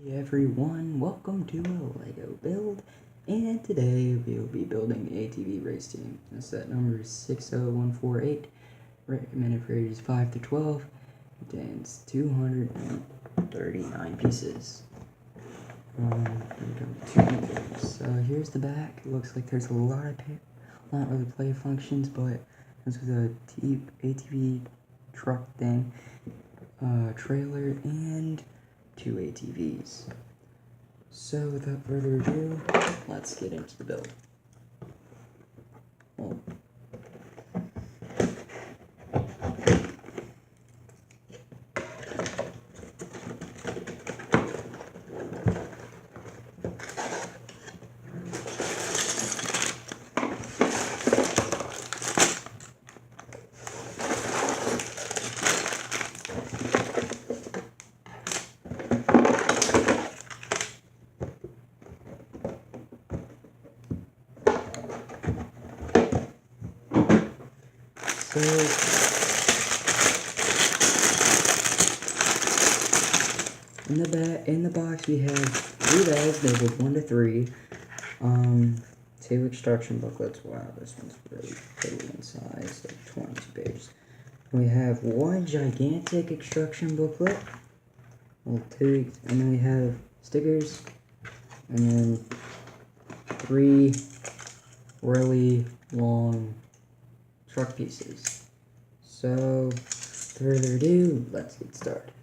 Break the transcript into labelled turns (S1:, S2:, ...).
S1: Hey everyone, welcome to a LEGO build, and today we'll be building the Atv Race Team. The set number is 60148, recommended for ages 5 to 12, contains 239 pieces. So here's the back. It looks like there's a lot of not really play functions, but this is a ATV truck thing, trailer, and 2 ATVs. So without further ado, let's get into the build. So, in the box we have 3 bags labeled 1 to 3, 2 instruction booklets. Wow, this one's really big in size, like 22 pages. We have 1 gigantic instruction booklet, well, 2, and then we have stickers, and then 3 really long truck pieces. So, further ado, let's get started.